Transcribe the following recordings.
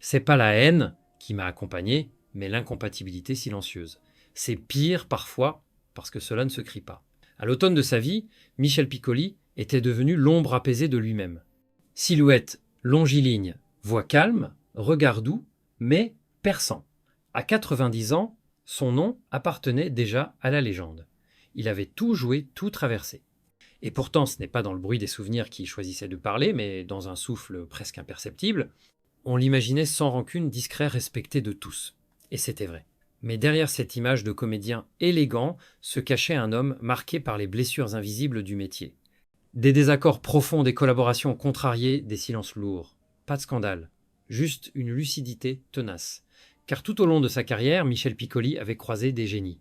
C'est pas la haine qui m'a accompagné, mais l'incompatibilité silencieuse. C'est pire parfois parce que cela ne se crie pas. À l'automne de sa vie, Michel Piccoli était devenu l'ombre apaisée de lui-même. Silhouette longiligne, voix calme, regard doux, mais perçant. À 90 ans, son nom appartenait déjà à la légende. Il avait tout joué, tout traversé. Et pourtant, ce n'est pas dans le bruit des souvenirs qu'il choisissait de parler, mais dans un souffle presque imperceptible. On l'imaginait sans rancune, discret, respecté de tous. Et c'était vrai. Mais derrière cette image de comédien élégant se cachait un homme marqué par les blessures invisibles du métier. Des désaccords profonds, des collaborations contrariées, des silences lourds. Pas de scandale, juste une lucidité tenace. Car tout au long de sa carrière, Michel Piccoli avait croisé des génies.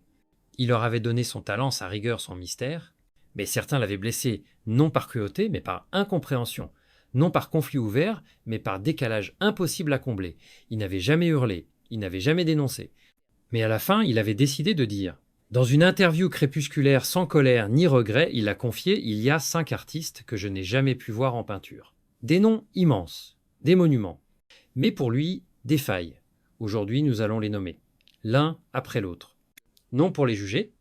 Il leur avait donné son talent, sa rigueur, son mystère, mais certains l'avaient blessé non par cruauté, mais par incompréhension, non par conflit ouvert, mais par décalage impossible à combler. Il n'avait jamais hurlé, il n'avait jamais dénoncé. Mais à la fin, il avait décidé de dire. Dans une interview crépusculaire sans colère ni regret, il a confié « Il y a 5 artistes que je n'ai jamais pu voir en peinture. Des noms immenses, des monuments. Mais pour lui, des failles. Aujourd'hui, nous allons les nommer, l'un après l'autre. Non pour les juger,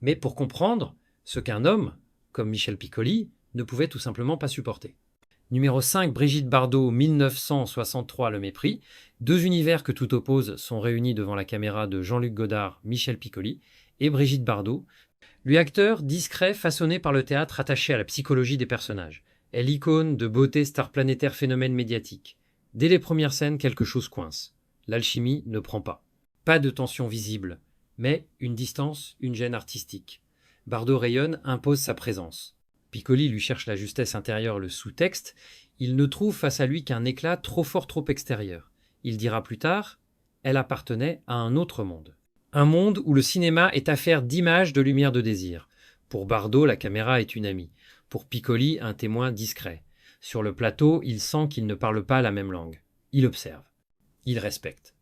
mais pour comprendre ce qu'un homme, comme Michel Piccoli, ne pouvait tout simplement pas supporter. Numéro 5, Brigitte Bardot, 1963, Le Mépris. 2 univers que tout oppose sont réunis devant la caméra de Jean-Luc Godard, Michel Piccoli et Brigitte Bardot. Lui, acteur discret, façonné par le théâtre, attaché à la psychologie des personnages. Elle icône de beauté, star planétaire, phénomène médiatique. Dès les premières scènes, quelque chose coince. L'alchimie ne prend pas. Pas de tension visible, mais une distance, une gêne artistique. Bardot rayonne, impose sa présence. Piccoli lui cherche la justesse intérieure, le sous-texte. Il ne trouve face à lui qu'un éclat trop fort, trop extérieur. Il dira plus tard, elle appartenait à un autre monde. Un monde où le cinéma est affaire d'images, de lumière, de désir. Pour Bardot, la caméra est une amie. Pour Piccoli, un témoin discret. Sur le plateau, il sent qu'ils ne parlent pas la même langue. Il observe. Il respecte.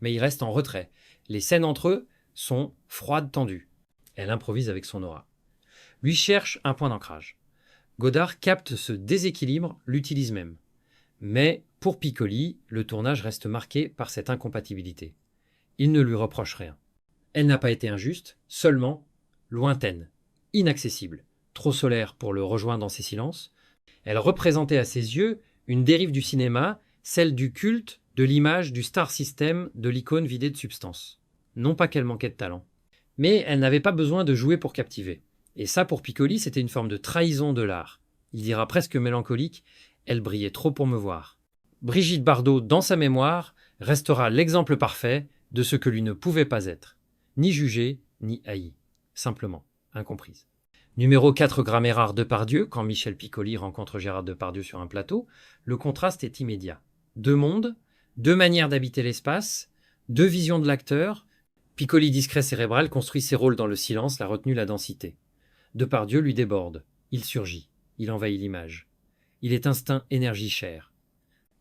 Mais il reste en retrait. Les scènes entre eux sont froides, tendues. Elle improvise avec son aura. Lui cherche un point d'ancrage. Godard capte ce déséquilibre, l'utilise même. Mais pour Piccoli, le tournage reste marqué par cette incompatibilité. Il ne lui reproche rien. Elle n'a pas été injuste, seulement lointaine, inaccessible, trop solaire pour le rejoindre dans ses silences. Elle représentait à ses yeux une dérive du cinéma, celle du culte, de l'image, du star system, de l'icône vidée de substance. Non pas qu'elle manquait de talent, mais elle n'avait pas besoin de jouer pour captiver. Et ça, pour Piccoli, c'était une forme de trahison de l'art. Il dira presque mélancolique, elle brillait trop pour me voir. Brigitte Bardot, dans sa mémoire, restera l'exemple parfait de ce que lui ne pouvait pas être. Ni jugée, ni haïe. Simplement, incomprise. Numéro 4, Grammaire Depardieu. Quand Michel Piccoli rencontre Gérard Depardieu sur un plateau, le contraste est immédiat. 2 mondes, 2 manières d'habiter l'espace, 2 visions de l'acteur. Piccoli discret cérébral construit ses rôles dans le silence, la retenue, la densité. Depardieu lui déborde. Il surgit. Il envahit l'image. Il est instinct, énergie, chair.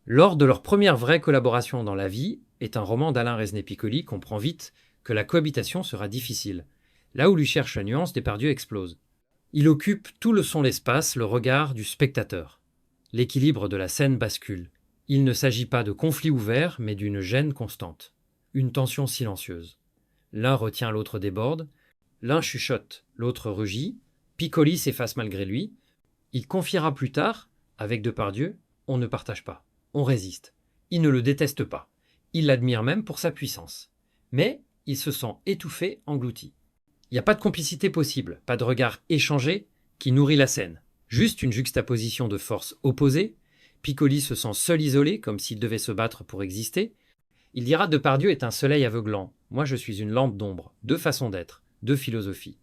Lors de leur première vraie collaboration dans La Vie, est un roman d'Alain Resnais-Piccoli, comprend vite que la cohabitation sera difficile. Là où lui cherche la nuance, Depardieu explose. Il occupe tout le son, l'espace, le regard du spectateur. L'équilibre de la scène bascule. Il ne s'agit pas de conflit ouvert, mais d'une gêne constante. Une tension silencieuse. L'un retient, l'autre déborde. L'un chuchote, l'autre rugit. Piccoli s'efface malgré lui. Il confiera plus tard, avec Depardieu, on ne partage pas, on résiste. Il ne le déteste pas. Il l'admire même pour sa puissance. Mais il se sent étouffé, englouti. Il n'y a pas de complicité possible, pas de regard échangé qui nourrit la scène. Juste une juxtaposition de forces opposées. Piccoli se sent seul, isolé, comme s'il devait se battre pour exister. Il dira Depardieu est un soleil aveuglant. Moi, je suis une lampe d'ombre. 2 façons d'être, 2 philosophies.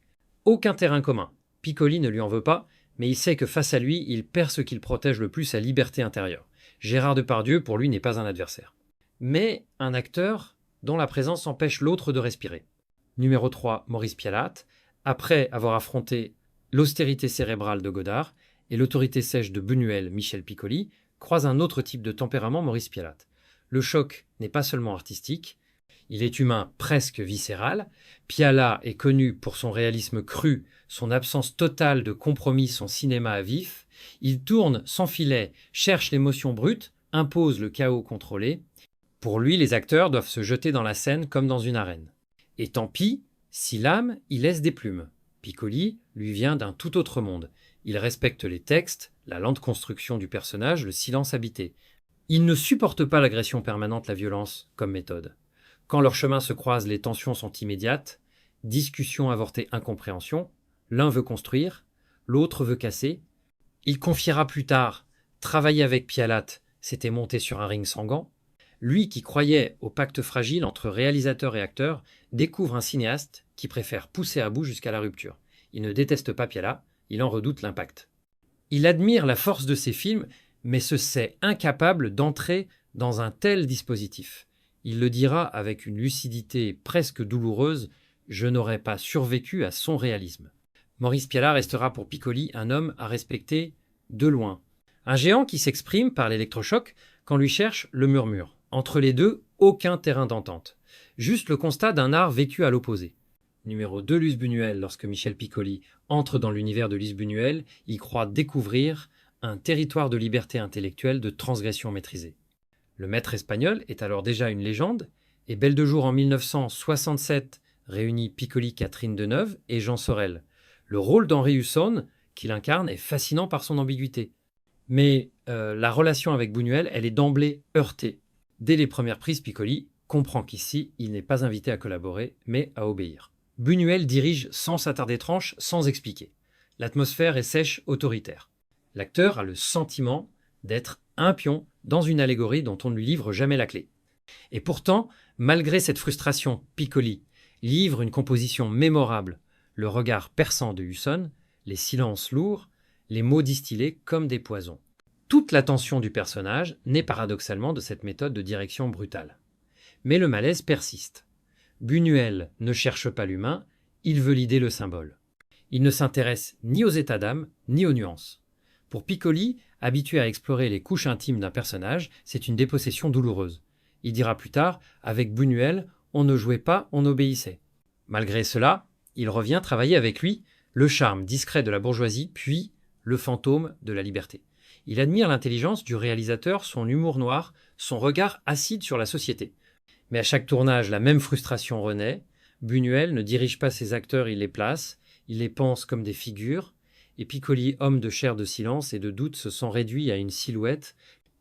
Aucun terrain commun. Piccoli ne lui en veut pas, mais il sait que face à lui, il perd ce qu'il protège le plus, sa liberté intérieure. Gérard Depardieu, pour lui, n'est pas un adversaire. Mais un acteur dont la présence empêche l'autre de respirer. Numéro 3, Maurice Pialat. Après avoir affronté l'austérité cérébrale de Godard et l'autorité sèche de Buñuel, Michel Piccoli, croise un autre type de tempérament, Maurice Pialat. Le choc n'est pas seulement artistique, il est humain, presque viscéral. Pialat est connu pour son réalisme cru, son absence totale de compromis, son cinéma à vif. Il tourne sans filet, cherche l'émotion brute, impose le chaos contrôlé. Pour lui, les acteurs doivent se jeter dans la scène comme dans une arène. Et tant pis si l'âme y laisse des plumes. Piccoli lui vient d'un tout autre monde. Il respecte les textes, la lente construction du personnage, le silence habité. Il ne supporte pas l'agression permanente, la violence comme méthode. Quand leurs chemins se croisent, les tensions sont immédiates. Discussion avortée, incompréhension. L'un veut construire, l'autre veut casser. Il confiera plus tard « Travailler avec Pialat, c'était monter sur un ring sans gants ». Lui qui croyait au pacte fragile entre réalisateur et acteur découvre un cinéaste qui préfère pousser à bout jusqu'à la rupture. Il ne déteste pas Pialat, il en redoute l'impact. Il admire la force de ses films, mais se sait incapable d'entrer dans un tel dispositif. Il le dira avec une lucidité presque douloureuse « Je n'aurais pas survécu à son réalisme ». Maurice Pialat restera pour Piccoli un homme à respecter de loin. Un géant qui s'exprime par l'électrochoc quand lui cherche le murmure. Entre les deux, aucun terrain d'entente. Juste le constat d'un art vécu à l'opposé. Numéro 2, Luce Buñuel. Lorsque Michel Piccoli entre dans l'univers de Luce Buñuel, il croit découvrir un territoire de liberté intellectuelle, de transgression maîtrisée. Le maître espagnol est alors déjà une légende, et Belle de jour en 1967 réunit Piccoli, Catherine Deneuve et Jean Sorel. Le rôle d'Henri Husson, qu'il incarne, est fascinant par son ambiguïté. Mais la relation avec Buñuel, elle est d'emblée heurtée. Dès les premières prises, Piccoli comprend qu'ici, il n'est pas invité à collaborer, mais à obéir. Buñuel dirige sans s'attarder tranche, sans expliquer. L'atmosphère est sèche, autoritaire. L'acteur a le sentiment d'être un pion dans une allégorie dont on ne lui livre jamais la clé. Et pourtant, malgré cette frustration, Piccoli livre une composition mémorable, le regard perçant de Husson, les silences lourds, les mots distillés comme des poisons. Toute l'attention du personnage naît paradoxalement de cette méthode de direction brutale. Mais le malaise persiste. Buñuel ne cherche pas l'humain, il veut l'idée, le symbole. Il ne s'intéresse ni aux états d'âme, ni aux nuances. Pour Piccoli, habitué à explorer les couches intimes d'un personnage, c'est une dépossession douloureuse. Il dira plus tard, avec Buñuel, on ne jouait pas, on obéissait. Malgré cela, il revient travailler avec lui le charme discret de la bourgeoisie, puis le fantôme de la liberté. Il admire l'intelligence du réalisateur, son humour noir, son regard acide sur la société. Mais à chaque tournage, la même frustration renaît. Buñuel ne dirige pas ses acteurs, il les place, il les pense comme des figures, et Piccoli, homme de chair de silence et de doute, se sent réduit à une silhouette.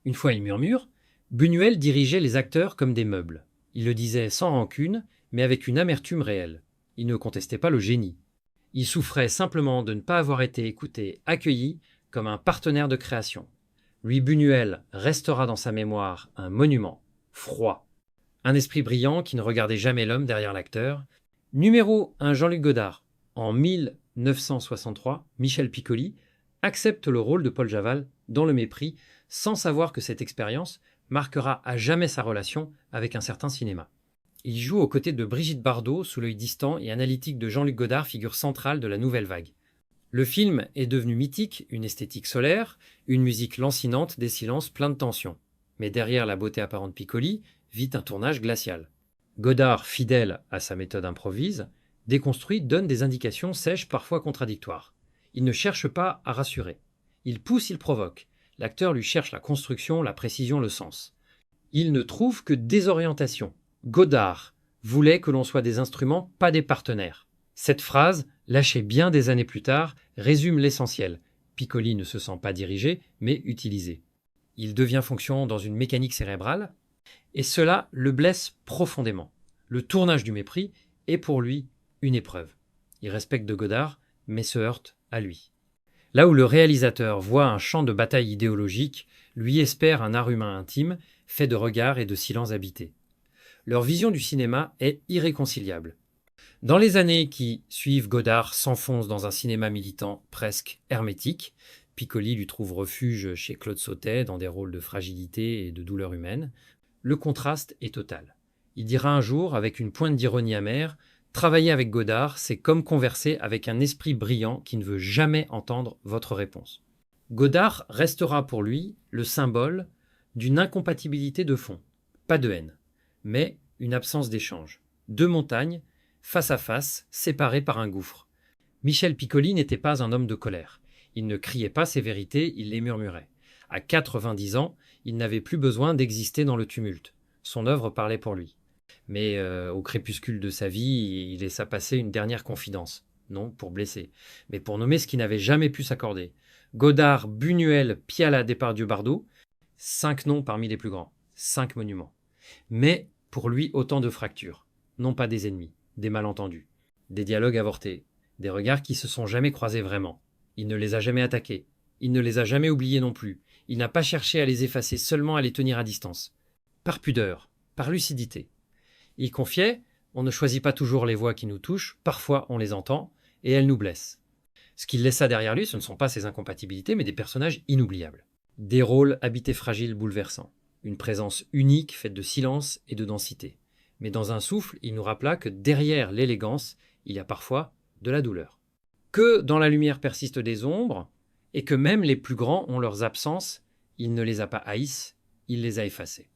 Une fois il murmure, Buñuel dirigeait les acteurs comme des meubles. Il le disait sans rancune, mais avec une amertume réelle. Il ne contestait pas le génie. Il souffrait simplement de ne pas avoir été écouté, accueilli comme un partenaire de création. Lui, Buñuel, restera dans sa mémoire un monument, froid. Un esprit brillant qui ne regardait jamais l'homme derrière l'acteur. Numéro 1, Jean-Luc Godard. En 1963, Michel Piccoli accepte le rôle de Paul Javal dans Le Mépris, sans savoir que cette expérience marquera à jamais sa relation avec un certain cinéma. Il joue aux côtés de Brigitte Bardot, sous l'œil distant et analytique de Jean-Luc Godard, figure centrale de la nouvelle vague. Le film est devenu mythique, une esthétique solaire, une musique lancinante, des silences pleins de tension. Mais derrière la beauté apparente Piccoli vit un tournage glacial. Godard, fidèle à sa méthode improvise, déconstruit, donne des indications sèches, parfois contradictoires. Il ne cherche pas à rassurer. Il pousse, il provoque. L'acteur lui cherche la construction, la précision, le sens. Il ne trouve que désorientation. Godard voulait que l'on soit des instruments, pas des partenaires. Cette phrase, lâchée bien des années plus tard, résume l'essentiel. Piccoli ne se sent pas dirigé, mais utilisé. Il devient fonction dans une mécanique cérébrale, et cela le blesse profondément. Le tournage du Mépris est pour lui une épreuve. Il respecte de Godard, mais se heurte à lui. Là où le réalisateur voit un champ de bataille idéologique, lui espère un art humain intime, fait de regards et de silences habités. Leur vision du cinéma est irréconciliable. Dans les années qui suivent, Godard s'enfonce dans un cinéma militant presque hermétique. Piccoli lui trouve refuge chez Claude Sautet dans des rôles de fragilité et de douleur humaine. Le contraste est total. Il dira un jour, avec une pointe d'ironie amère, « Travailler avec Godard, c'est comme converser avec un esprit brillant qui ne veut jamais entendre votre réponse. » Godard restera pour lui le symbole d'une incompatibilité de fond. Pas de haine, mais une absence d'échange. Deux montagnes, face à face, séparées par un gouffre. Michel Piccoli n'était pas un homme de colère. Il ne criait pas ses vérités, il les murmurait. À 90 ans, il n'avait plus besoin d'exister dans le tumulte. son œuvre parlait pour lui. Mais au crépuscule de sa vie, il laissa passer une dernière confidence. Non pour blesser, mais pour nommer ce qui n'avait jamais pu s'accorder. Godard, Buñuel, Piala, Depardieu, Bardot, 5 noms parmi les plus grands, 5 monuments. Mais pour lui, autant de fractures, non pas des ennemis, des malentendus, des dialogues avortés, des regards qui se sont jamais croisés vraiment. Il ne les a jamais attaqués, il ne les a jamais oubliés non plus, il n'a pas cherché à les effacer, seulement à les tenir à distance. Par pudeur, par lucidité. Il confiait: on ne choisit pas toujours les voix qui nous touchent, parfois on les entend, et elles nous blessent. Ce qu'il laissa derrière lui, ce ne sont pas ses incompatibilités, mais des personnages inoubliables. Des rôles habités fragiles, bouleversants. Une présence unique, faite de silence et de densité. Mais dans un souffle, il nous rappela que derrière l'élégance, il y a parfois de la douleur. Que dans la lumière persistent des ombres, et que même les plus grands ont leurs absences, il ne les a pas haïs, il les a effacés.